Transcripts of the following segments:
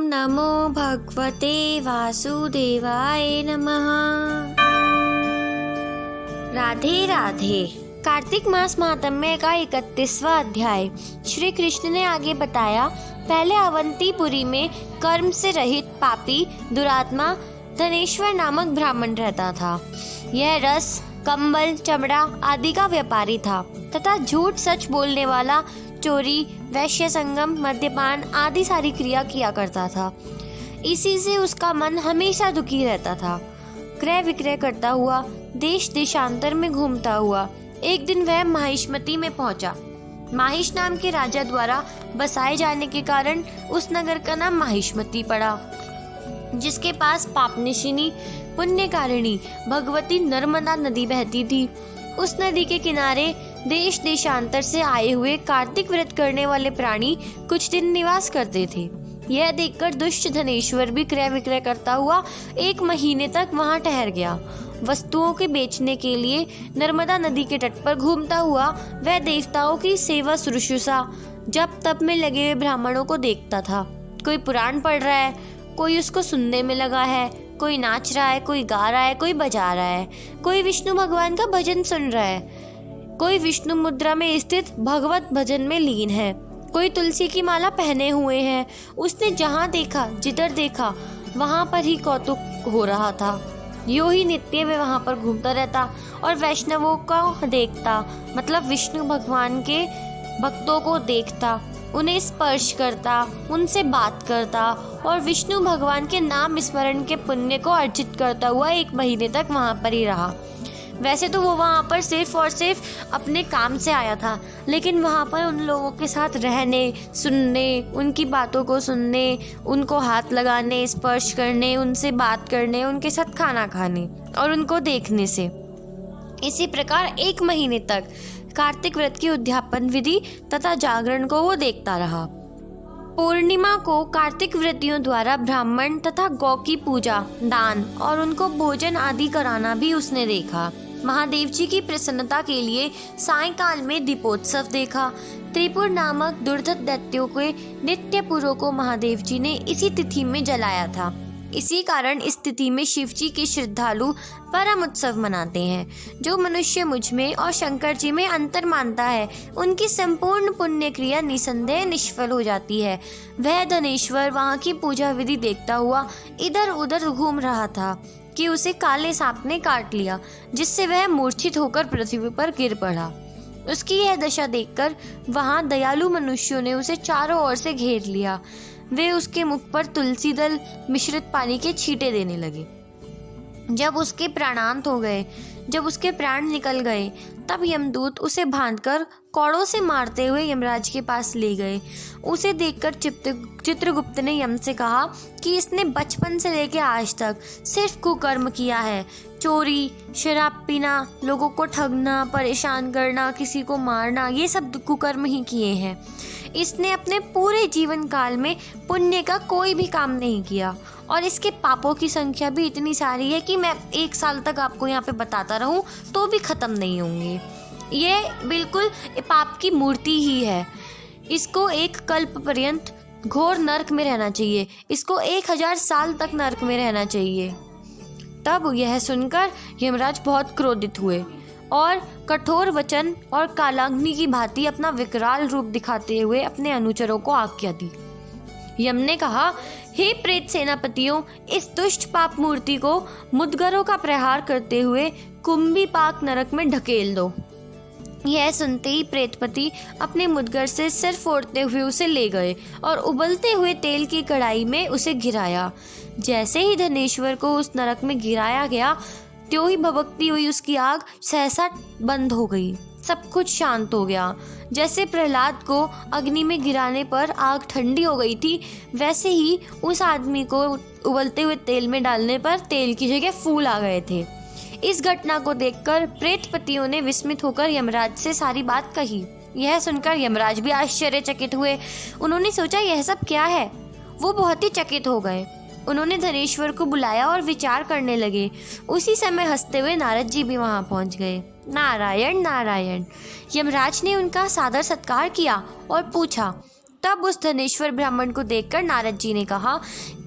नमो भगवते वासुदेवाय नमः। राधे राधे। कार्तिक मास महात्म्य का 31वां अध्याय। श्री कृष्ण ने आगे बताया, पहले अवंतीपुरी में कर्म से रहित पापी दुरात्मा धनेश्वर नामक ब्राह्मण रहता था। यह रस, कंबल, चमड़ा आदि का व्यापारी था तथा झूठ सच बोलने वाला, चोरी, वैश्य संगम, मद्यपान आदि सारी क्रिया किया करता था। इसी से उसका मन हमेशा दुखी रहता था। क्रय विक्रय करता हुआ देश देशांतर में घूमता हुआ एक दिन वह माहिष्मती में पहुंचा। माहिष नाम के राजा द्वारा बसाए जाने के कारण उस नगर का नाम माहिष्मती पड़ा, जिसके पास पापनिशिनी पुण्यकारिणी भगवती नर्मदा नदी बहती थी। उस नदी के किनारे देश देशांतर से आए हुए कार्तिक व्रत करने वाले प्राणी कुछ दिन निवास करते थे। यह देखकर दुष्ट धनेश्वर भी क्रय विक्रय करता हुआ 1 महीने तक वहां ठहर गया। वस्तुओं के बेचने के लिए नर्मदा नदी के तट पर घूमता हुआ वह देवताओं की सेवा शुश्रूषा जप तप में लगे हुए ब्राह्मणों को देखता था। कोई पुराण पढ़ रहा है, कोई उसको सुनने में लगा है, कोई नाच रहा है, कोई गा रहा है, कोई बजा रहा है, कोई विष्णु भगवान का भजन सुन रहा है, कोई विष्णु मुद्रा में स्थित भगवत भजन में लीन है, कोई तुलसी की माला पहने हुए है। उसने जहाँ देखा, जिधर देखा, वहाँ पर ही कौतुक हो रहा था। यूं ही नित्य वे वहाँ पर घूमता रहता और वैष्णवों को देखता, मतलब विष्णु भगवान के भक्तों को देखता, उन्हें स्पर्श करता, उनसे बात करता और विष्णु भगवान के नाम स्मरण के पुण्य को अर्जित करता हुआ 1 महीने तक वहाँ पर ही रहा। वैसे तो वो वहाँ पर सिर्फ और सिर्फ अपने काम से आया था, लेकिन वहाँ पर उन लोगों के साथ रहने, सुनने, उनकी बातों को सुनने, उनको हाथ लगाने, स्पर्श करने, उनसे बात करने, उनके साथ खाना खाने और उनको देखने से इसी प्रकार 1 महीने तक कार्तिक व्रत की उद्यापन विधि तथा जागरण को वो देखता रहा। पूर्णिमा को कार्तिक व्रतियों द्वारा ब्राह्मण तथा गौ की पूजा, दान और उनको भोजन आदि कराना भी उसने देखा। महादेव जी की प्रसन्नता के लिए सायंकाल में दीपोत्सव देखा। त्रिपुर नामक दुर्धत दैत्यों के नित्य पुरों को महादेव जी ने इसी तिथि में जलाया था। इसी कारण इस तिथि में शिव जी के श्रद्धालु परम उत्सव मनाते हैं। जो मनुष्य मुझ में और शंकर जी में अंतर मानता है, उनकी संपूर्ण पुण्य क्रिया निसंदेह निष्फल हो जाती है। वह धनेश्वर वहाँ की पूजा विधि देखता हुआ इधर उधर घूम रहा था कि उसे काले सांप ने काट लिया, जिससे वह मूर्छित होकर पृथ्वी पर गिर पड़ा। उसकी यह दशा देखकर वहाँ दयालु मनुष्यों ने उसे चारों ओर से घेर लिया। वे उसके मुख पर तुलसी दल मिश्रित पानी के छींटे देने लगे। जब उसके प्राणांत हो गए, जब उसके प्राण निकल गए, तब यमदूत उसे बांधकर कौड़ों से मारते हुए यमराज के पास ले गए। उसे देखकर चित्रगुप्त ने यम से कहा कि इसने बचपन से लेकर आज तक सिर्फ कुकर्म किया है। चोरी, शराब पीना, लोगों को ठगना, परेशान करना, किसी को मारना, ये सब कुकर्म ही किए हैं। इसने अपने पूरे जीवन काल में पुण्य का कोई भी काम नहीं किया और इसके पापों की संख्या भी इतनी सारी है कि मैं 1 साल तक आपको यहाँ पे बताता रहूं तो भी खत्म नहीं होंगे। ये बिल्कुल पाप की मूर्ति ही है। इसको 1 कल्प पर्यंत घोर नरक में रहना चाहिए। इसको 1000 साल तक नरक में रहना चाहिए। तब यह सुनकर यमराज बहुत क्रोधित हुए और कठोर वचन और कालाग्नि की भांति अपना विकराल रूप दिखाते हुए अपने अनुचरों को आज्ञा दी। यम ने कहा, हे प्रेत सेनापतियों, इस दुष्ट पाप मूर्ति को मुद्गरों का प्रहार करते हुए कुंभी पाक नरक में ढकेल दो। यह सुनते ही प्रेतपति अपने मुद्गर से सिर फोड़ते हुए उसे ले गए और उबलते हुए तेल की कढ़ाई में उसे गिराया। जैसे ही धनेश्वर को उस नरक में गिराया गया, त्यों ही भभकती हुई उसकी आग सहसा बंद हो गई। सब कुछ शांत हो गया। जैसे प्रहलाद को अग्नि में गिराने पर आग ठंडी हो गई थी, वैसे ही उस आदमी को उबलते हुए तेल में डालने पर तेल की जगह फूल आ गए थे। इस घटना को देखकर प्रेतपतियों ने विस्मित होकर यमराज से सारी बात कही। यह सुनकर यमराज भी आश्चर्यचकित हुए। उन्होंने सोचा यह सब क्या है। वो बहुत ही चकित हो गए। उन्होंने धनेश्वर को बुलाया और विचार करने लगे। उसी समय हंसते हुए नारद जी भी वहां पहुंच गए। नारायण नारायण। यमराज ने उनका सादर सत्कार किया और पूछा, तब उस धनेश्वर ब्राह्मण को देखकर नारद जी ने कहा,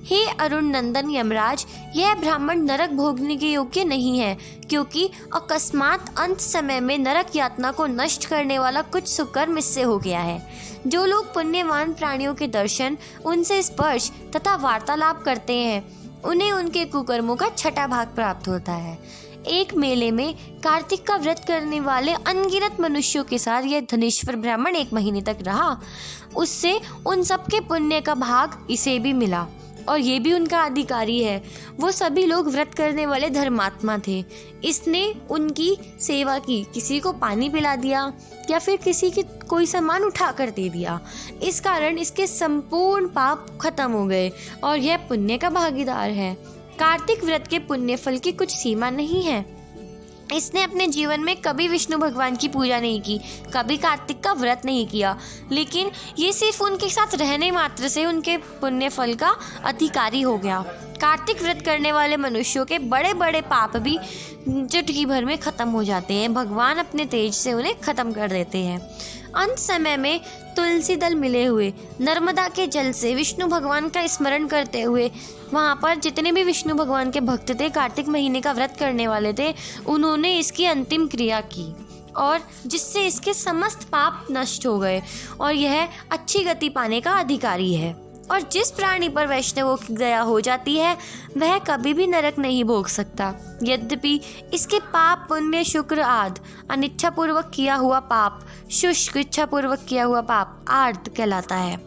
हे अरुण नंदन यमराज, यह ब्राह्मण नरक भोगने के योग्य नहीं है, क्योंकि अकस्मात अंत समय में नरक यातना को नष्ट करने वाला कुछ सुकर्म इससे हो गया है। जो लोग पुण्यवान प्राणियों के दर्शन, उनसे स्पर्श तथा वार्तालाप करते हैं, उन्हें उनके कुकर्मों का छठा भाग प्राप्त होता है। एक मेले में कार्तिक का व्रत करने वाले अनगिनत मनुष्यों के साथ यह धनेश्वर ब्राह्मण 1 महीने तक रहा। उससे उन सबके पुण्य का भाग इसे भी मिला और ये भी उनका अधिकारी है। वो सभी लोग व्रत करने वाले धर्मात्मा थे। इसने उनकी सेवा की, किसी को पानी पिला दिया या फिर किसी की कोई सामान उठा कर दे दिया। इस कारण इसके संपूर्ण पाप खत्म हो गए और यह पुण्य का भागीदार है। कार्तिक व्रत के पुण्य फल की कुछ सीमा नहीं है। इसने अपने जीवन में कभी विष्णु भगवान की पूजा नहीं की, कभी कार्तिक का व्रत नहीं किया, लेकिन ये सिर्फ उनके साथ रहने मात्र से उनके पुण्य फल का अधिकारी हो गया। कार्तिक व्रत करने वाले मनुष्यों के बड़े बड़े पाप भी चुटकी भर में खत्म हो जाते हैं। भगवान अपने तेज से उन्हें खत्म कर देते हैं। अंत समय में तुलसी दल मिले हुए नर्मदा के जल से विष्णु भगवान का स्मरण करते हुए वहाँ पर जितने भी विष्णु भगवान के भक्त थे, कार्तिक महीने का व्रत करने वाले थे, उन्होंने इसकी अंतिम क्रिया की और जिससे इसके समस्त पाप नष्ट हो गए और यह अच्छी गति पाने का अधिकारी है। और जिस प्राणी पर वैष्णवों की दया हो जाती है वह कभी भी नरक नहीं भोग सकता। यद्यपि इसके पाप, पुण्य, शुक्र आदि अनिच्छापूर्वक किया हुआ पाप, शुष्क इच्छापूर्वक किया हुआ पाप आर्त कहलाता है।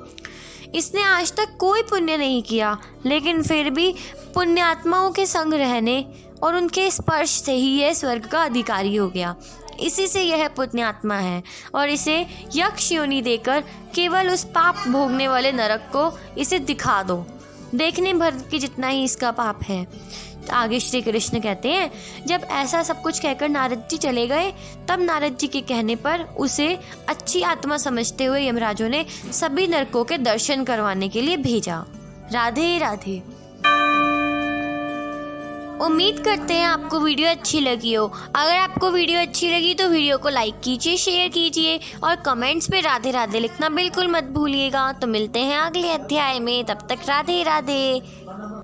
इसने आज तक कोई पुण्य नहीं किया, लेकिन फिर भी पुण्यात्माओं के संग रहने और उनके स्पर्श से ही यह स्वर्ग का अधिकारी हो गया। इसी से यह पुण्यात्मा है और इसे यक्ष योनि देकर केवल उस पाप भोगने वाले नरक को इसे दिखा दो, देखने भर की जितना ही इसका पाप है। तो आगे श्री कृष्ण कहते हैं, जब ऐसा सब कुछ कहकर नारद जी चले गए, तब नारद जी के कहने पर उसे अच्छी आत्मा समझते हुए यमराजों ने सभी नरकों के दर्शन करवाने के लिए भेजा। राधे राधे। उम्मीद करते हैं आपको वीडियो अच्छी लगी हो। अगर आपको वीडियो अच्छी लगी तो वीडियो को लाइक कीजिए, शेयर कीजिए और कमेंट्स में राधे राधे लिखना बिल्कुल मत भूलिएगा। तो मिलते हैं अगले अध्याय में, तब तक राधे राधे।